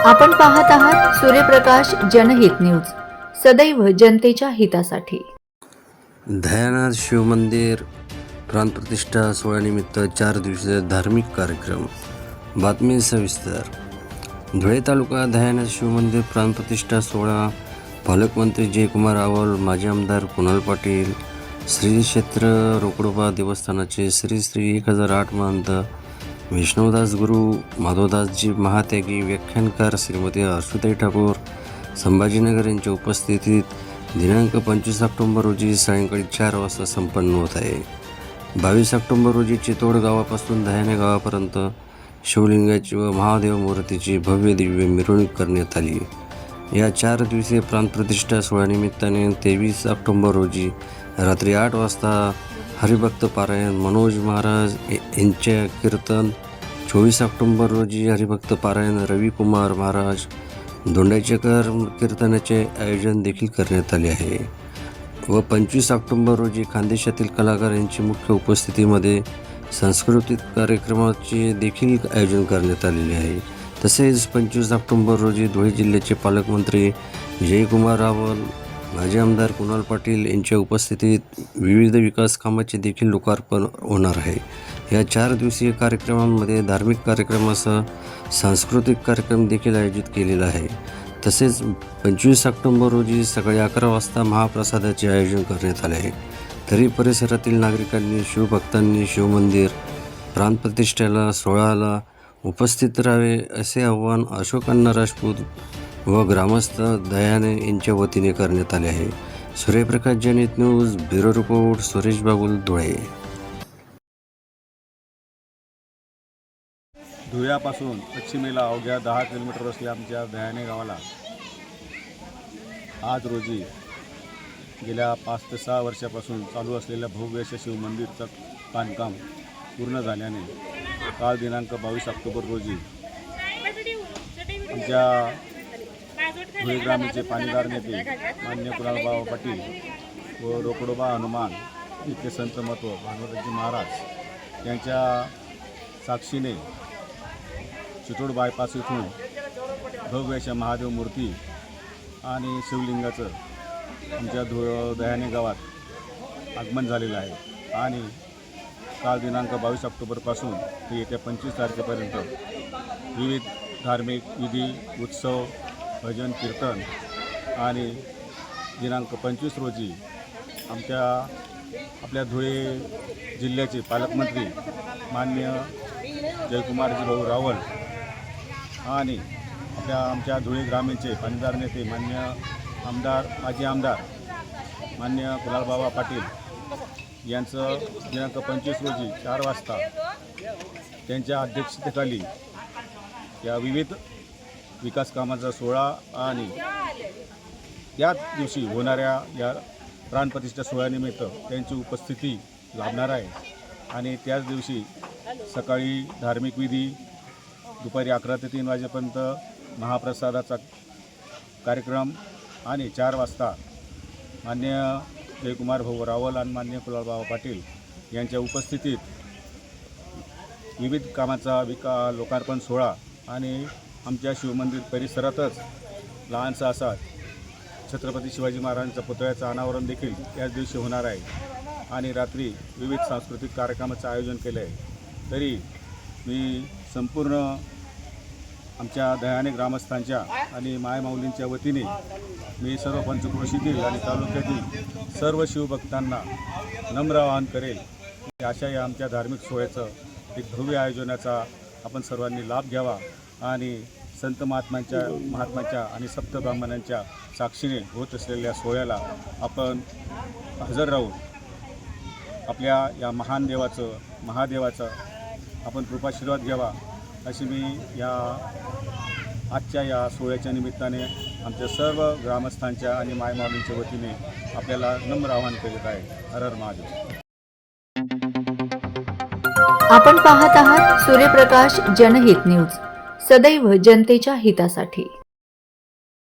आपण पाहत आहात सूर्यप्रकाश जनहित न्यूज, सदैव जनतेच्या हितासाठी। दयानाथ शिवमंदिर प्राणप्रतिष्ठा सोहळ्यानिमित्त 4 दिवसीय धार्मिक कार्यक्रम। बातमी सविस्तर। धुळे तालुका दयानाथ शिवमंदिर प्राणप्रतिष्ठा सोहळा पालकमंत्री जयकुमार रावल, माजी आमदार कुणाल पाटील, श्री क्षेत्र रोकडोबा देवस्थानाचे श्री श्री 1008 महंत विष्णुदास गुरु माधवदासजी महात्यागी, व्याख्यानकार श्रीमती हर्षुताई ठाकूर, संभाजीनगर यांच्या उपस्थितीत दिनांक 25 ऑक्टोबर रोजी सायंकाळी 4 वाजता संपन्न होत आहे। 22 ऑक्टोबर रोजी चितोड गावापासून दह्याने गावापर्यंत शिवलिंगाची व महादेव मूर्तीची भव्य दिव्य मिरवणूक करण्यात आली। या 4 दिवसीय प्राणप्रतिष्ठा सोहळ्यानिमित्ताने 23 ऑक्टोबर रोजी रात्री 8 वाजता हरिभक्त पारायण मनोज महाराज यांचे कीर्तन, 24 ऑक्टोबर रोजी हरिभक्त पारायण रविकुमार महाराज दोंडाचेकर कीर्तनाचे आयोजन देखील करण्यात आले आहे व 25 ऑक्टोबर रोजी खानदेशातील कलाकार यांची मुख्य उपस्थितीमध्ये सांस्कृतिक कार्यक्रमाचे देखील आयोजन करण्यात आलेले आहे। तसेच 25 ऑक्टोबर रोजी धुळे जिल्ह्याचे पालकमंत्री जयकुमार रावल, माजी आमदार कुणाल पाटील यांच्या उपस्थितीत विविध विकास कामाचे देखील लोकार्पण होणार आहे। या 4 दिवसीय कार्यक्रमांमध्ये धार्मिक कार्यक्रमासह सांस्कृतिक कार्यक्रम देखील आयोजित केलेला आहे। तसेच 25 ऑक्टोबर रोजी सकाळी 11 वाजता महाप्रसादाचे आयोजन करण्यात आले आहे। तरी परिसरातील नागरिकांनी, शिवभक्तांनी शिवमंदिर प्राणप्रतिष्ठेला सोहळ्याला उपस्थित राहावे असे आवाहन अशोकअण्णा राजपूत व ग्रामस्थ दयाने यांच्या वतीने करण्यात आले आहे। Suryaprakash Janhit news, bureau report, Suresh Bagul, Dhule. धुळ्यापासून पश्चिमेला अवघ्या 10 किलोमीटर असलेल्या आमच्या दयाने गावाला आज रोजी गेल्या 5 ते 6 वर्षापासून चालू असलेल्या भव्य अशा शिवमंदिरचं बांधकाम पूर्ण झाल्याने काल दिनांक 22 ऑक्टोबर रोजी आमच्या धुळे ग्रामीणचे पाणीदार नेते मान्य कुणालबाबा पाटील व रोकडोबा हनुमान इथले संत महत्व भागवतजी महाराज यांच्या साक्षीने चितोड बायपास इथून भव्य अशा महादेव मूर्ती आणि शिवलिंगाचं आमच्या दयाने गावात आगमन झालेलं आहे आणि काल दिनांक 22 ऑक्टोबरपासून ते येत्या 25 तारखेपर्यंत विविध धार्मिक विधी, उत्सव, भजन, कीर्तन आणि दिनांक 25 रोजी आपल्या धुळे जिल्ह्याचे पालकमंत्री माननीय जयकुमारजी भाऊ रावल आणि आमच्या धुळे ग्रामीणचे पाणीदार नेते मान्य माजी आमदार मान्य कुणालबाबा पाटील यांचं दिनांक 25 रोजी 4 वाजता त्यांच्या अध्यक्षतेखाली या विविध विकास कामाचा सोहळा आणि त्याच दिवशी होणाऱ्या या प्राणप्रतिष्ठा सोहळ्यानिमित्त त्यांची उपस्थिती लाभणार आहे आणि त्याच दिवशी सकाळी धार्मिक विधी, दुपारी 11 ते 3 वाजेपर्यंत महाप्रसादाचा कार्यक्रम आणि 4 वाजता मान्य जयकुमार भाऊ रावल आणि मान्य कुणालबाबा पाटील यांच्या उपस्थितीत विविध कामाचा लोकार्पण सोहळा आणि आमच्या शिवमंदिर परिसरातच लहानसा असा छत्रपती शिवाजी महाराजांच्या पुतळ्याचं अनावरण देखील याच दिवशी होणार आहे आणि रात्री विविध सांस्कृतिक कार्यक्रमाचं आयोजन केलं आहे। तरी मी संपूर्ण आमच्या दयाने ग्रामस्थांच्या आणि मायमाऊलींच्या वतीने मी सर्व पंचक्रोशीतील आणि तालुक्यातील सर्व शिवभक्तांना नम्र आवाहन करेल की अशा या आमच्या धार्मिक सोहळ्याचं एक भव्य आयोजनाचा आपण सर्वांनी लाभ घ्यावा आणि संत महात्म्यांच्या आणि सप्त ब्राह्मणांच्या साक्षीने होत असलेल्या सोहळ्याला आपण हजर राहून आपल्या या महान महादेवाचा आपण कृपाशीर्वाद घ्यावा अशी मी या आजच्या या सोहळ्याच्या निमित्ताने आमच्या सर्व ग्रामस्थांच्या आणि मायमाऊलींच्या वतीने आपल्याला नम्र आवाहन करीत आहे। हर हर महादेव। आपण पाहत आहात सूर्यप्रकाश जनहित न्यूज, सदैव जनतेच्या हितासाठी।